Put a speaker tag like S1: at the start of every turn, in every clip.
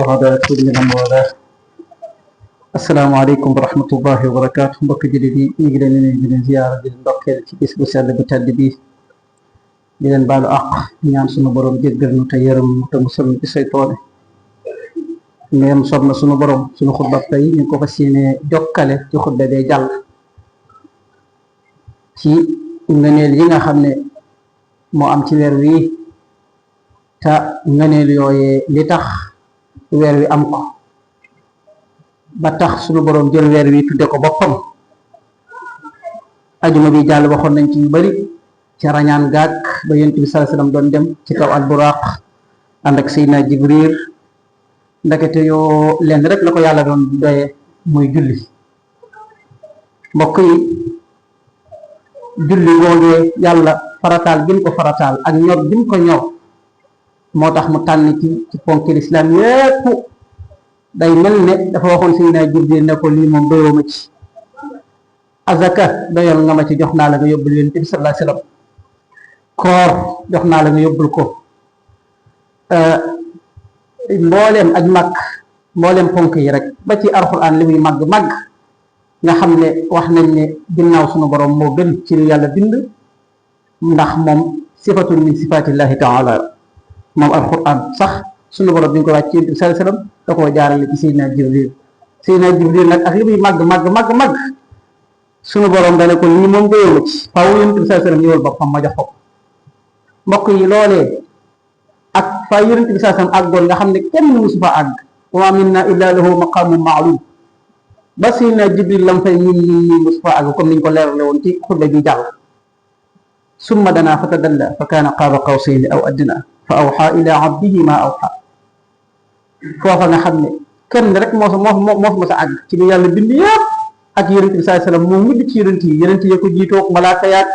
S1: وعلى كل من والاه. السلام عليكم ورحمة الله وبركاته. mbokk jullit yi ñu ngi leen di leen ziyaara di leen ndokkeel ci bis bu sell bu tedd bi di leen baalu àq ñaan sunu borom jéggal nu te yërëm nu te musal nu ci saytaane. ngeen sob na sunu borom sunu xutba tey ñu ko fas yéene jokkale ci xutba bee jàll ci ngëneel yi nga xam ne moo am ci weer wi te ngëneel yooyee li tax weer wi am ko ba tax sunu borom jël weer wi tudde ko boppam. ajuma bi jàll waxoon nañ ci yu bari ci rañaan gaag ba yonent bi sallallahu alayhi wasallam doon dem ci kaw alburaq ànd ak Seydina Jibril ndekete yoo leen rek la ko yàlla doon doye muy julli. mbokk yi julli googee yàlla farataal gi mu ko farataal ak ñor gi mu ko ñor moo tax mu tànn ci ponki lislaam yépp. day mel ne dafa waxoon Seydina Jibril ne ko lii moom doyoo ma ci. azaka doyoon nga ma ci, jox naa la nga yóbbul yonent bi sallallahu alayhi wasallam. koor jox naa la nga yóbbul ko. mbooleem aj màkk mbooleem ponk yi rek ba ci alxuraan li muy màgg màgg nga xam ne wax nañ ne ginnaaw sunu borom moo gën ci lu yàlla bind, ndax moom sifatun min sifatillahi taala. moom alxuraan sax sunu borom bi nga ko wàcc ci yonent bi sallallahu alayhi wasallam da koo jaarale ci Seydina Jibril. Seydina Jibril nag ak li muy màgg màgg sunu borom dane ko lii moom doyoo ma ci, faaw yonent bi sallallahu alayhi wasallam ñëwal boppam ma jox ko. mbokk yi loolee ak fa yonent bi sallallahu alayhi wasallam àggoon nga xam ne kenn musu fa àgg, wa minna illa lahu maqamun ma'lum. ba Seydina Jibril lam fay ñun musu fa àgg comme niñ ko leerale woon ci xutba bi jàll. summa danaa fatadalla fa kaana qaaba qawsayni aw adnaa fa awxaa ila abdihi ma awxaa. foofa nga xam ne kenn rek moo fa mos a àgg ci lu yàlla bind yëpp ak yonent bi sallallahu alayhi wasallam moo mujj ci yonent yi ko jiitoog malaaka yaag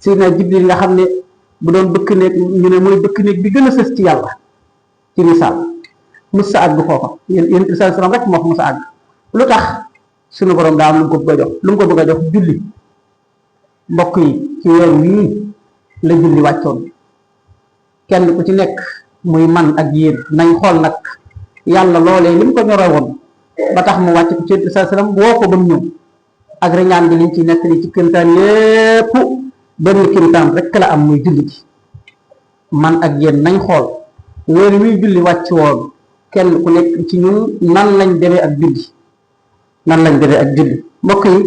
S1: Seydina Jibril nga xam ne bu doon bëkk néeg ñu ne mooy bëkk néeg bi gën a sës ci yàlla ci misaal mos sa àgg foofa. yonent bi sallallahu alayhi wasallam rek moo fa mos a àgg. lu tax sunu borom daa am lu mu ko bëgg a jox, lu mu ko bëgg a jox julli. mbokk yi ci weer wii la julli wàccoon. kenn ku ci nekk muy man ak yéen nañ xool nag yàlla loolee li mu ko ñore woon ba tax mu wàcc ko ci yonent bi sallallahu alayhi wasallam woo ko ba mu ñëw ak reñaan bi liñ ci nekk li ci kéemtaan yépp benn kéemtaan rek la am muy julli gi. man ak yéen nañ xool weer wi julli wàcc woon kenn ku nekk ci ñun nan lañ demee ak julli, nan lañ demee ak julli. mbokk yi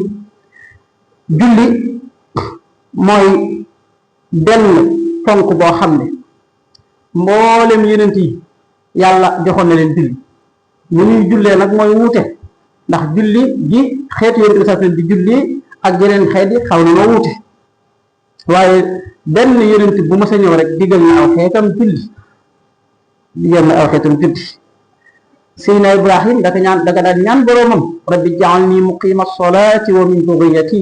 S1: julli mooy benn fonk boo xam ne mboolem yonent yi yàlla joxoon na leen julli. ñu ñuy jullee nag mooy wuute, ndax julli gi xeetu yonent bi sallallahu alayhi wasallam di julli ak yeneen xeet yi xaw na noo wuute, waaye benn yonent bu mës a ñëw rek digal na aw xeetam julli, digal na aw xeetam julli. Seydina Ibrahim daka daan ñaan boroomam rabbi ja'alni muqima as-salati wa min dhurriyyati.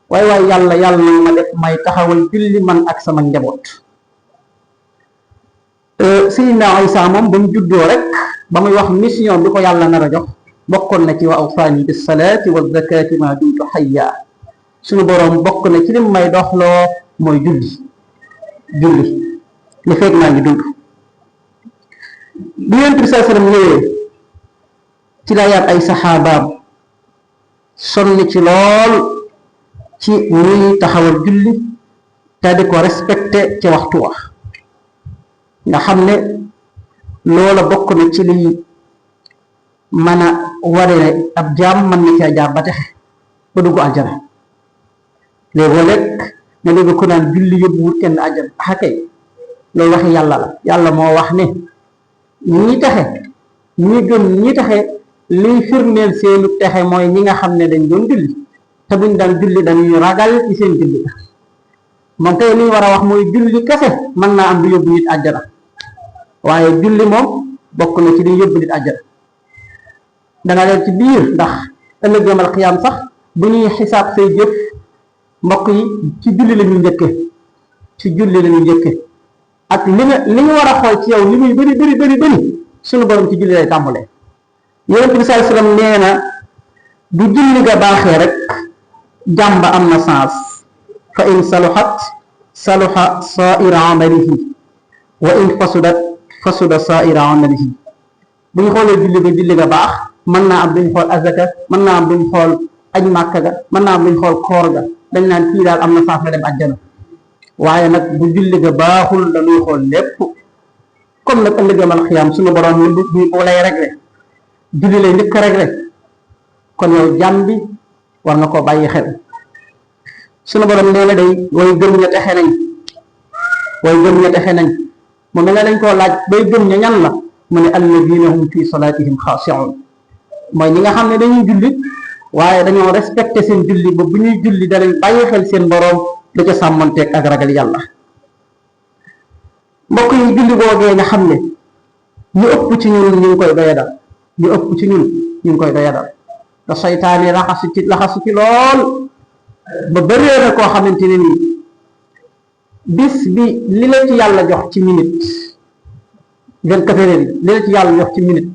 S1: waaye yàlla na ma def may taxawal julli man ak sama njaboot. Seydina Isa moom ba mu juddoo rek ba muy wax mission bi ko yàlla nar a jox bokkoon na ci wa awsaani bis salaati wa zakati ma dumtu hayya. suñu boroom bokk na ci lim may doxloo mooy julli li fekk maa ngi dund. bi Yonent bi sallallahu alayhi wasallam ñëwee ci la yaat ay saxaabaam sonn ci lool ci muy taxawal julli te di ko respecté ci waxtu wax nga xam ne loola bokk na ci liy mën a ware ne ab jaam mën na caa jaar ba texe ba dugg aljana. léeg-léeg nga dégg ko naan julli yóbbuwul kenn aljana. kay loolu waxi yàlla la. yàlla moo wax ne ñi taxe ñi gëm ñi taxe liy firndeel seenu texe mooy ñi nga xam ne dañ doon julli te buñ daan julli dañuy ragal ci seen julli. moom tey li ñu war a wax mooy julli kese mën naa am du yóbbu nit àjjana, waaye julli moom bokk na ci li yóbbu nit àjjana. danga leen ci biir ndax ëllëg yawmal qiyaam sax bu ñuy xisaab say jëf mbokk yi ci julli la ñuy njëkke ak li nga war a xool ci yow li muy bëri sunu borom ci julli lay tàmbalee. Yonent bi sallallahu alayhi wasallam nee na bu julli ga baaxee rek jàmba am na sens. fa in saluhat saluha saa'ira amalihi wa in fasudat fasuda saa'ira amalihi. bu ñu xoolee julli ga baax mën naa am duñ xool azaka mën naa am duñ xool aj màkka ga mën naa am duñ xool koor ga dañ naan kii daal am na saaf na dem àjjana. waaye nag bu julli ga baaxul dañuy xool lépp. comme nag ëllëg yawmal xiyaam suñu borom bu lay réglé julli lay njëkk a réglé kon yow jàmm bi war nga koo bàyyi xel. suñu borom nee na day way gëm ña texe nañ mu mel ne dañ koo laaj bay gëm ña ñan la mu ne alladina hum fi salatihim xaasiun mooy ñi nga xam ne dañuy julli waaye dañoo respecté seen julli ba bu ñuy julli danañ bàyyi xel seen borom da ca sàmmanteeg ak ragal yàlla. mbokk yi julli boogee nga xam ne ñu ëpp ci ñun ñu ngi koy doyadal te saytaane laxasu ci lool ba bëree na koo xamante ne nii bis bi li la ci yàlla jox ci minute 24 heures yi li la ci yàlla jox ci minute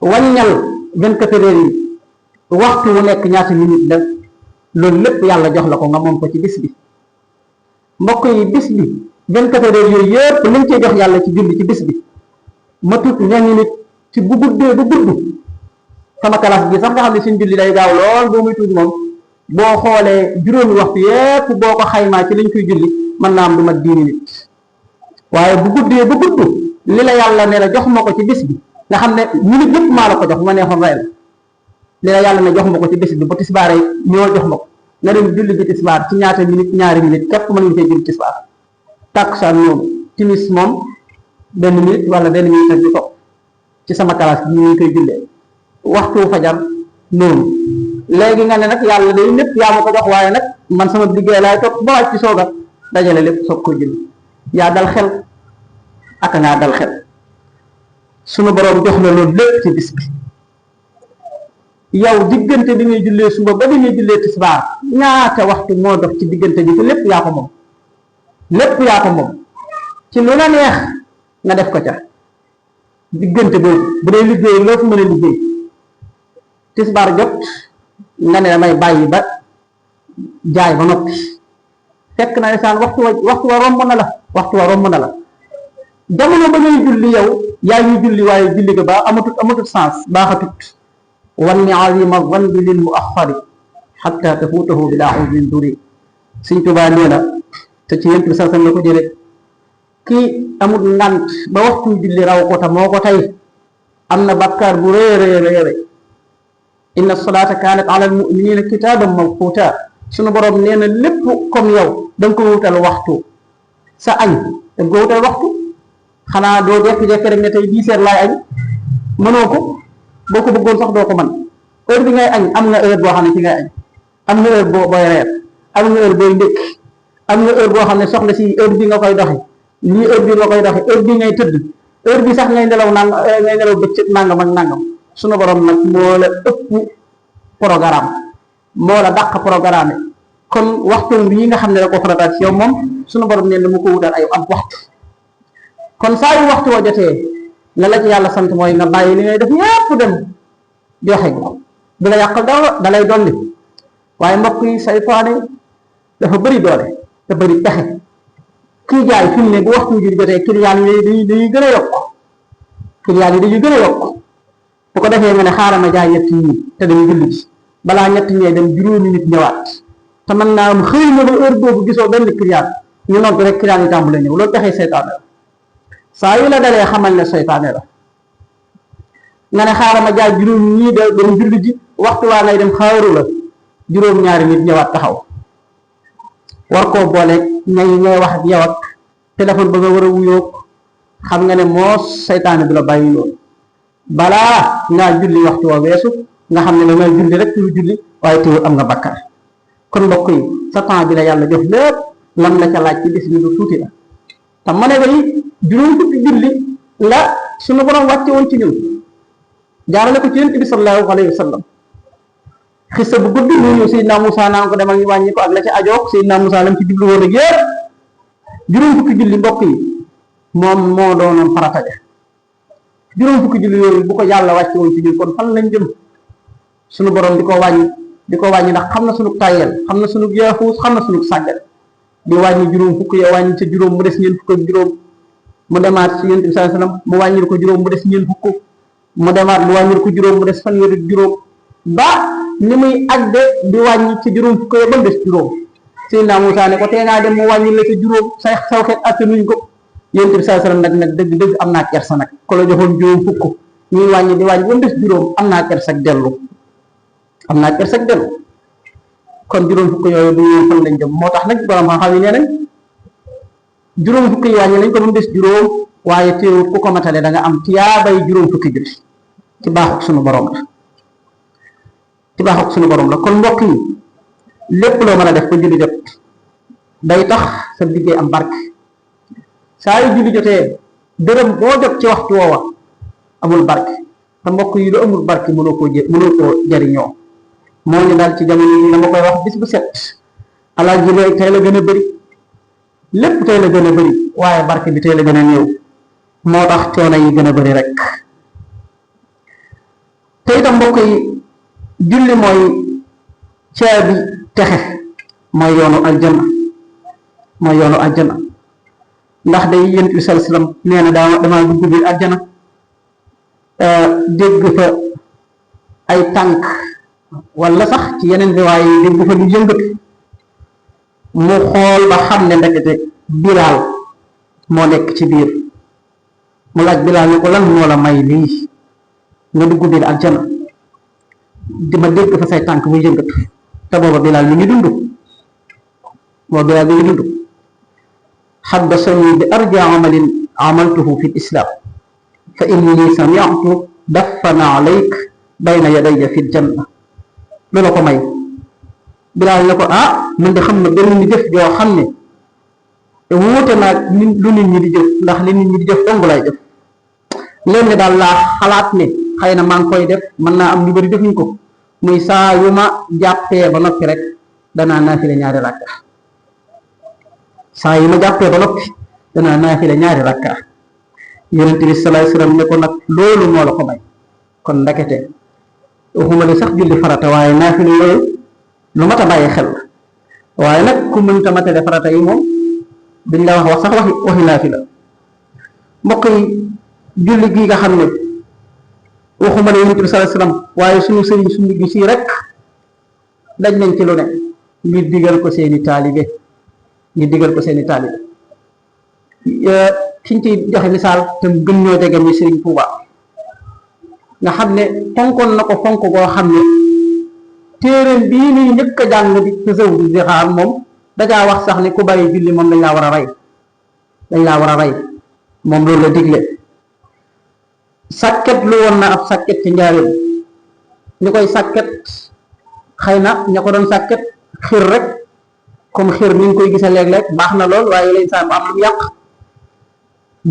S1: wàññal 24 heures yi waxtu wu nekk ñaata minute la loolu lépp yàlla jox la ko nga moom ko ci bis bi. mbokk yi bis bi 24 heures yooyu yëpp liñ cee jox yàlla ci julli ci bis bi matut 20 minutes ci bu guddee bu gudd sama classe bi sax nga xam ne suñ julli day gaaw lool boo muy tuuti moom boo xoolee juróomi waxtu yëpp boo ko xaymaa ci liñ koy julli mën naa am du mat 10 minutes waaye bu guddee bu gudd li la yàlla ne la jox ma ko ci bis bi nga xam ne minute yëpp maa la ko jox bu ma neexoon rey la li la yàlla ne jox ma ko ci bis bi bu tisbaar yi ñoo jox ma ko nga dem julli bi tisbaar ci ñaata minute ñaari minute képp mën nga cee julli tisbaar. takkusaan noonu timis moom benn minute wala benn minute ak ñu topp ci sama classe bi ñu koy jullee waxtu fajar noonu léegi nga ne nag yàlla day lépp yaa ma ko jox waaye nag man sama liggéey laay topp ba wàcc sooga dajale lépp soog koy julli yaa dal xel ak ngaa dal xel sunu borom jox la loolu lépp ci bis bi yow diggante bi ngay jullee suba ba bi ngay jullee tisbaar ñaata waxtu moo dox ci diggante bi te lépp yaa ko moom ci lu la neex nga def ko ca diggante boobu bu dee liggéey loo fi mën a liggéey tisbaar jot nga ne damay bàyyi ba jaay ba noppi fekk na saan waxtu wa romb na la jamono ba ngay julli yow yaa ngi julli waaye julli ga ba amatut sens baaxatut wanni azima zanbi lil muaxari xatta tafuutahu bila uzrin duri Sëñ Tuubaa nee na te ci yent bi sax la ko jële kii amul ngant ba waxtu julli raw ko ta moo ko tey am na bakkaar bu rëy inna salaata kaanat ala al muminina kitaaban mawquuta sunu borom nee na lépp comme yow da nga ko wutal waxtu sa añ da nga ko wutal waxtu xanaa doo jekki-jekki rek ne tey 10 heures laay añ mënoo ko boo ko bëggoon sax doo ko mën heure bi ngay añ am nga heure boo xam ne ci ngay añ am nga heure booy reer am nga heure booy ndékk am nga heure boo xam ne soxla si heure bi nga koy doxi lii heure bi nga koy doxi heure bi ngay tëdd heure bi sax ngay nelaw bëccëg nangam ak nangam sunu borom nag moo la ëpp programme moo la dàq programme kon waxtu bii nga xam ne da ko farataat ci yow moom sunu borom nee na mu ko wutal ay am waxtu kon saa yu waxtu wa jotee la ci yàlla sant mooy nga bàyyi li ngay def yépp dem joxe ko du la yàqal dara da lay dolli waaye mbokk yi saytaane dafa bëri doole te bëri pexe kii jaay fi mu ne bu waxtu jur jotee client yi dañuy gën a yokk bu ko defee nga ne xaaral ma jaay ñett ñi te dem julli ci balaa ñett ñee dem juróomi nit ñëwaat te mën naa am xëy na ba heure boobu gisoo benn client ñu nogg rek client yi tàmbale ñëw loolu pexe saytaane la saa yu la dalee xamal ne saytaane la nga ne xaaral ma jaay juróom ñii dem julli ji waxtu waa ngay dem xaaru la juróom ñaari nit ñëwaat taxaw war koo booleeg ñay wax ak yow ak téléphone ba nga war a wuyoog xam nga ne moo saytaane du la bàyyi loolu balaa ngaa julli waxtu wa weesu nga xam ne la ngay julli rek lu julli waaye teewul am nga bakkar kon mbokk yi sa temps bi la yàlla jox lépp lam la ca laaj ci bis bi lu tuuti la te ma ne day juróom fukki julli la sunu borom wàcce woon ci ñun jaarale ko ci yonent bi sallallahu alayhi wa sallam xissa bu gudd ñu ñëw Seydina Moussa naan ko demal ñu wàññi ko ak la ca ajoog Seydina Moussa lam ci jublu woon ak yëpp juróom fukki julli mbokk yi moom moo doonoon farata ja juróom fukki julli yooyu bu ko yàlla wàcce woon ci ñun kon fan lañ jëm sunu borom di ko wàññi ndax xam na sunu tayel xam na sunu yeexuus xam na sunu sàggal di wàññi juróom fukk ya wàññi ca juróom mu des ñeent fukk ak juróom mu demaat ci yonent bi sallallahu alayhi wasallam mu wàññil ko juróom mu des ñeent fukk mu demaat lu wàññil ko juróom mu des fanweeri juróom ba ni muy àgg di wàññi ci juróom fukk ba mu des juróom Seydina Muusaa ne ko tee ngaa dem mu wàññi la ca juróom say saw xeet attanuñ ko Yonent bi sallallahu alayhi wasallam nag dëgg am naa kersa nag ko la joxoon juróom fukk ñuy wàññi di wàññi ba mu des juróom am naa kersa ak dellu kon juróom fukk yooyu du ñu fan lañ jëm moo tax nag borom xam-xam yi nee nañ juróom fukk yi wàññi nañ ko ba mu des juróom waaye teewul ku ko matale da nga am tiyaabay juróom fukki julli ci baaxuk suñu borom la kon mbokk yi lépp loo mën a def ba julli jot day tax sa liggéey am barke saa yu julli jotee dërëm boo jot ci waxtu woowa amul barke te mbokk yi lu amul barke mënoo koo jariñoo moo ñu daal ci jamono yi dama koy wax bis bu set alal ji looy tey la gën a bëri lépp tey la gën a bëri waaye barke bi tey la gën a néew moo tax coono yi gën a bëri rek te itam mbokk yi julli mooy caabi texe mooy yoonu aljana ndax day Yonent bi sallallahu alayhi wasallam nee na damaa dugg biir aljana dégg fa ay tànk wala sax ci yeneen riwaay yi dégg fa lu yëngatu mu xool ba xam ne ndekete Bilaal moo nekk ci biir mu laaj Bilaal ne ko lan moo la may lii nga dugg biir aljana dima dégg fa say tànk muy yëngatu te booba Bilaal mi ngi dund haddasani bi arja amalin amaltuhu fi islam fa inni sami'tu daffana alayk bayna yadayya fi janna loolu ko may Bilaal ne ko man de xam na benn ni jëf joo xam ne te wuute naag lu nit ñi di jëf ndax li nit ñi di jëf dong lay def leen ne daal laa xalaat ne xëy na maa ngi koy def mën naa am ñu bari defuñ ko muy saa yu ma jàppee ba noppi rek danaa naafile ñaari rakka Yonent bi sallallahu alayhi wasallam ne ko nag loolu moo la ko may kon ndekete waxuma ne sax julli farata waaye naafile yooyu lu mat a bàyyi xel la waaye nag ku mënta matale farata yi moom duñ la wax sax waxi naafila mbokk yi julli gi nga xam ne waxuma ne Yonent bi sallallahu alayhi wasallam waaye suñu sëriñ suñu gi sii rek daj nañ ci lu ne ngir digal ko seeni taalibe kiñ ci joxe misaal te gën ñoo jege muy Sëriñ Tuuba nga xam ne fonkoon na ko fonk goo xam ne téeréem bii nii njëkk a jàng di tasawuf di xaar moom dajaa wax sax ne ku bàyyi julli moom dañ laa war a rey moom loolu la digle sàkket lu woon na ab sàkket ci njaareem ñu koy sàkket xëy na ña ko doon sàkket xir rek comme xir ni ñu koy gisa léeg-léeg baax na lool waaye leen saa bu am lu yàq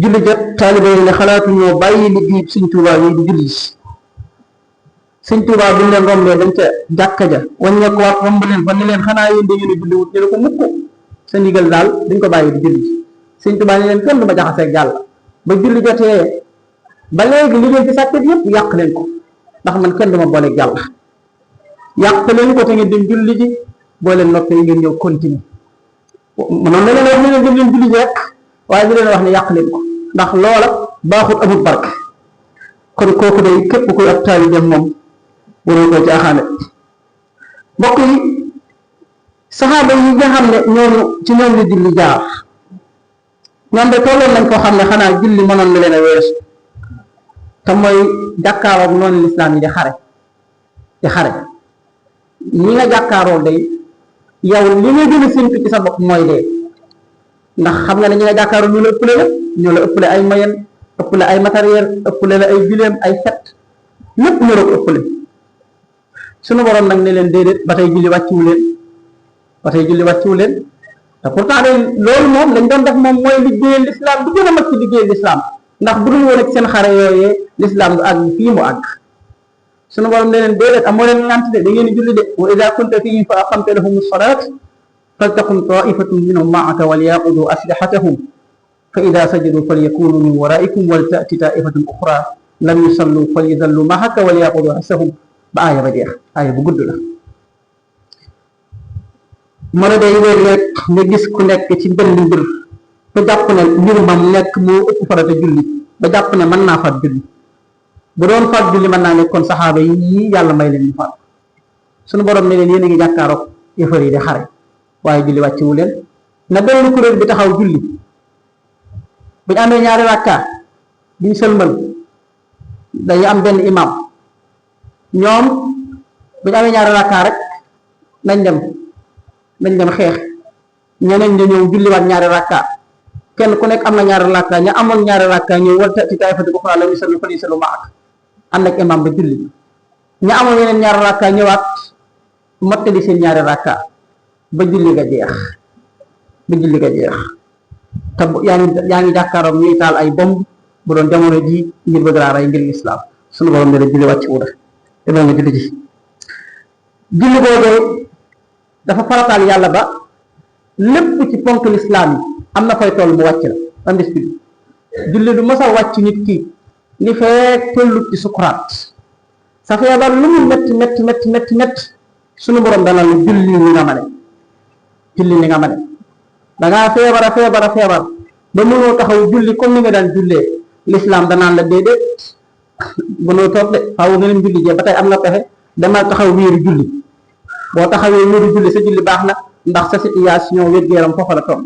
S1: julli jot taalibe yi ne xalaatu ñoo bàyyi liggéey Sëñ Tuubaa yi di julli Sëñ Tuubaa buñ leen rombee dañ ca jàkka ja wàññeeku waat romb leen fa ni leen xanaa yéen da ngeen a julli wut ñu ne ko mukk sa ndigal daal dañ ko bàyyi di julli Sëñ Tuubaa ni leen kenn du ma jaxaseeg yàlla ba julli jotee ba léegi li ngeen ci sàkket yëpp yàq leen ko ndax man kenn du ma booleeg yàlla yàq leen ko te ngeen dem julli ji boo leen noppee ngeen ñëw continue noonu la leen wax ne leen dem leen julli ji rek waaye ñu leen wax ne yàq leen ko ndax loola baaxut amul barke kon kooku day képp kuy ab taalibeem moom waroo koy caaxaane mbokk yi saxaaba yi nga xam ne ñooñu ci ñoom la julli jaar ñoom de tolloon nañ koo xam ne xanaa julli mënoon na leen a weesu te mooy jàkkaaroo ak noonu lislaam yi di xare ñi nga jàkkaaroo day yow li nga gën a séntu ci sa bopp mooy dee ndax xam nga ne ñi nga jàkkaaroo ñu la ëppale la ñoo la ëppale ay moyen ëppale ay matériel ëppale la ay bileem ay fet lépp ñoo la ko ëppale suñu borom nag ne leen déedéet ba tey julli wàcciwu leen te pourtant de loolu moom lañ doon def moom mooy liggéeyal lislaam du gën a mag ci liggéeyal lislaam ndax bu dul woon ak seen xare yooyee lislaam du àgg fii mu àgg suñu borom ne leen déedéet amoo leen ngant de da ngeen di julli de wa ida kunta fihim fa aqamta lahum as-salat faltaqum ta'ifatun minhum ma'aka walyaqudu aslihatahum fa ida sajadu falyakunu min waraikum walta'ti ta'ifatun ukhra lam yusallu falyadallu ma'aka walyaqudu asahum ba aaya ba jeex aaya bu gudd la mën a day léeg-léeg nga gis ku nekk ci benn mbir ba jàpp ne mbir mam nekk moo ëpp farata julli ba jàpp ne mën naa faat julli bu doon faat julli mën naa ne kon saxaaba yi yàlla may leen ñu faat suñu borom ne leen yéen a ngi jàkkaaroog yëfar yi di xare waaye julli wàccewu leen na benn kuréel bi taxaw julli bu ñu amee ñaari rakka biñ sëlmal day am benn imam ñoom bu ñu amee ñaari rakka rek nañ dem xeex ñeneen ña ñëw julliwaat ñaari rakka kenn ku nekk am na ñaari rakka ña amoon ñaari rakka ñëw wal ci ta'ifatun ukhra lam yusallu falyusallu ma'ak ànd ak imam ba julli ña amoon yeneen ñaari rakka ñëwaat mottali seen ñaari rakka ba julli ga jeex te yaa ngi jàkkaaroog ñuy taal ay bomb bu doon jamono ji ngir bëgg laa rey ngir lislaam suñu borom ne la julli wàcc wuda te doo nga julli ji julli boobee dafa farataal yàlla ba lépp ci ponk lislaam yi am na fay toll mu wàcc la andis bi julli du mës a wàcc nit ki li fekk tollut ci sukuraat sa feebar lu mu metti suñu borom dana la julli ni nga mane dangaa feebar ba mënoo taxaw julli comme ni nga daan jullee lislaam danaan la déedéet mënoo toog de faaw nga leen julli jee ba tey am na pexe dama taxaw wéeru julli boo taxawee wéeru julli sa julli baax na ndax sa situation wér-gu-yaram foofa la toll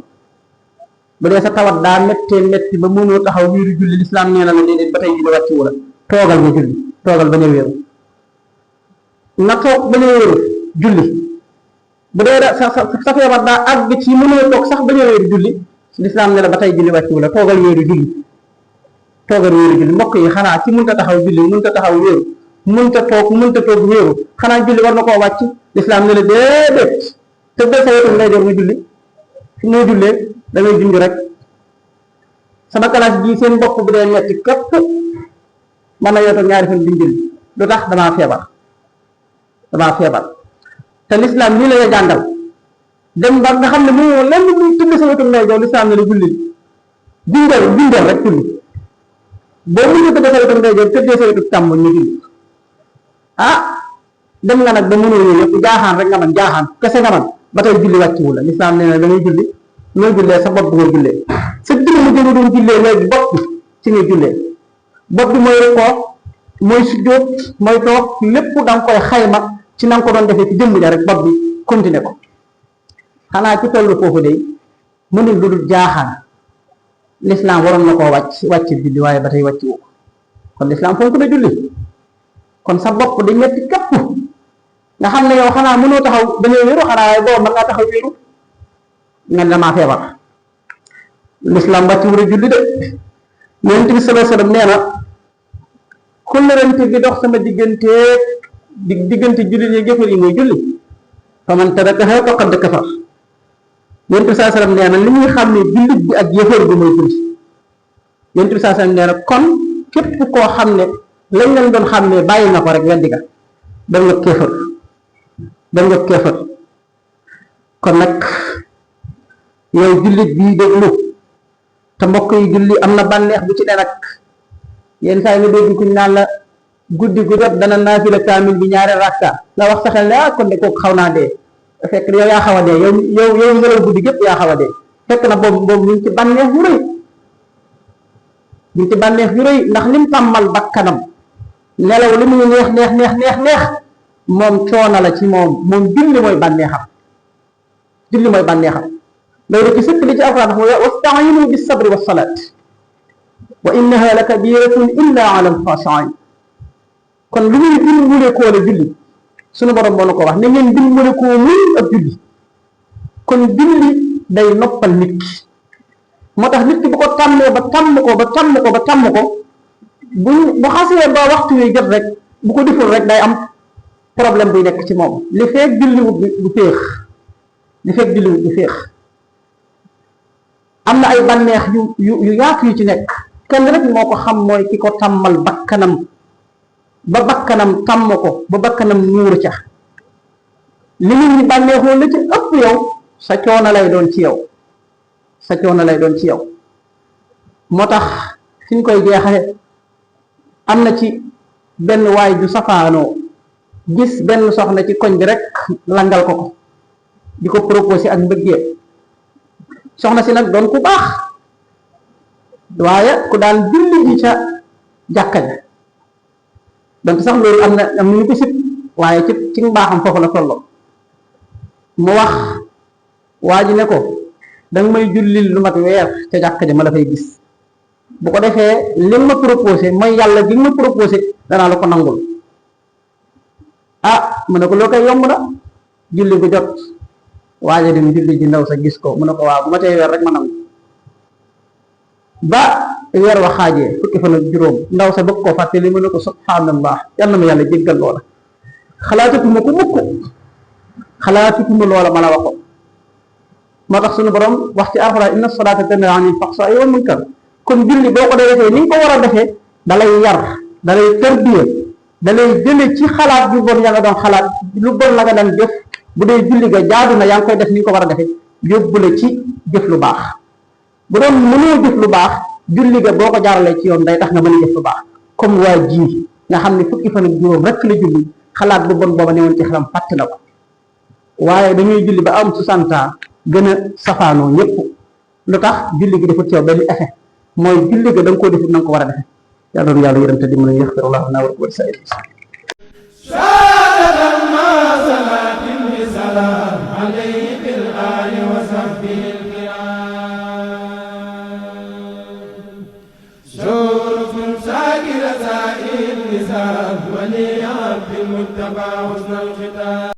S1: bu dee sa tawat daa metti ba mënoo taxaw wéeru julli lislaam nee na la déedéet ba tey julli wàcc wu la toogal nga julli toogal bañ a wéeru nga toog bañ a wéeru julli bu dee sa feebar daa àgg ci mënoo toog sax bañ a wéeru julli lislaam ne la ba tey julli wàcc wu la toogal wéeru julli mbokk yi xanaa ci mënta taxaw julli mënta taxaw wéeru mënta toog wéeru xanaa julli war na koo wàcc lislaam ne la déedéet te dee sa wetu ngay door nga julli fi muy jullee da ngay junj rek sama classe bii seen bopp bu dee metti képp mën na yootoo ñaari fan duñ julli lu tax damaa feebar te lislaam lii la jàngal dem ba nga xam ne mu lenn muy tudd sa wetu ngay door lislaam ne la julli junjal rek julli boo mënee tëddee sa wetu ngay door tëddee sa wetu càmmoñ ñu julli dem nga nag ba mënoo yooyu yëpp jaaxaan rek nga man jaaxaan kese nga man ba tey julli wàcciwu la lislaam nee na da ngay julli nooy jullee sa bopp bi nga jullee sa julli mu jëma doon jullee léegi bopp bi ci ngay jullee bopp bi mooy rukkoo mooy sujjóot mooy toog lépp da nga koy xayma ci na nga ko doon defee ci jëmm ja rek bopp bi continuer ko xanaa ci tollu foofu de mënul lu dul jaaxaan lislaam waroon na koo wàcc julli waaye ba tey wàcciwu kon lislaam fonk na julli kon sa bopp di metti képp nga xam ne yow xanaa mënoo taxaw dañoo wéeru xanaa waaye boobu mën ngaa taxaw wéeru nga ne damaa feebar lislaam wàcc wura julli de Yonent bi sallallahu alayhi wasallam nee na kóllërante bi dox sama diggante julli ñi jëfër yi mooy julli fa man tarakaha faqad kafar Yonent bi sallallahu alayhi wasallam nee na li ñuy xam ne jullit bi ak yëfër bi mooy julli Yonent bi sallallahu alayhi wasallam nee na kon képp koo xam ne lañ leen doon xam ne bàyyi na ko rek weddi nga dem nga kéefër kon nag yow jullit bii déglu te mbokk yi julli am na bànneex bu ci ne nag yenn saa yi nga dégg kuñ naan la guddi gu jot dana naafila kaamil bi ñaari rakka nga wax sa xel ne kon de kooku xaw naa dee fekk yow yaa xaw a dee yow ngelaw guddi gépp yaa xaw a dee fekk na boobu ñu ngi ci bànneex yu rëy ndax lim tàmmal bakkanam nelaw li muy neex moom coono la ci moom julli mooy bànneexam loolu ci sëkk li ci alquran dafa wasta'iinu bis sabri was salaat wa innaha la kabiratun illa ala al xaashiin kon lu ñuy dimbale koo la julli suñu borom moo na ko wax ne ngeen dimbale koo muñ ak julli kon julli day noppal nit ki moo tax nit ki bu ko tàmmee ba tàmm ko bu xasee ba waxtu wi jot rek bu ko deful rek day am problème buy nekk ci moom li fekk julliwut du féex am na ay bànneex yu yaatu yu ci nekk kenn rek moo ko xam mooy ki ko tàmmal bakkanam ba bakkanam tàmm ko ba bakkanam nuur ca li nit ñi bànneexoo la ci ëpp yow sa coono lay doon ci yow moo tax fi ñu koy jeexale am na ci benn waay ju safaanoo gis benn soxna ci koñ bi rek langal ko di ko proposé ak mbëggee soxna si nag doon ku baax waaye ku daan julli ji ca jàkka ja donc sax loolu am na ñu ko sib waaye ci mbaaxam foofu la tolloo mu wax waa ji ne ko danga may jullil lu mat weer ca jàkk ja ma la fay gis bu ko defee li ma proposé mooy yàlla gi ma proposé danaa la ko nangul mu ne ko loo koy yomb na julli gu jot waaja dem julli ji ndaw sa gis ko mu ne ko waaw bu ma tey weer rek ma nangu ba weer wa xaajee fukki fan ak juróom ndaw sa bëgg koo fàtte li mu ne ko subhanallah yal na ma yàlla jéggal loola xalaatatuma ko mukk xalaatatuma loola ma la waxoon moo tax suñu borom wax ci alxuraan inna salaata tanhaa anil fahshaa'i wal munkar kon julli boo ko defee ni nga ko war a defee dalay yar dalay tarbiya dalay jële ci xalaat yu bon ya nga doon xalaat lu bon la nga daan jëf bu dee julli ga jaadu na yaa ngi koy def ni nga ko war a defee yóbbu la ci jëf lu baax bu doon mënoo jëf lu baax julli ga boo ko jaaralee ci yoon day tax nga mën a jëf lu baax comme waa ji nga xam ne fukki fan ak juróom rek la julli xalaat bu bon booba newoon ci xelam fàtt na ko waaye dañuy julli ba am 60 ans gën a safaanoo ñëpp lu tax julli gi dafa ci yow benn effet mooy julli ga da nga koo defut na nga ko war a defee yàlla doon yàlla yërëm te di mën a yaxfirullahu lana wa lakum wa lisaa'iril
S2: ولي عبد المتبع حسن الختام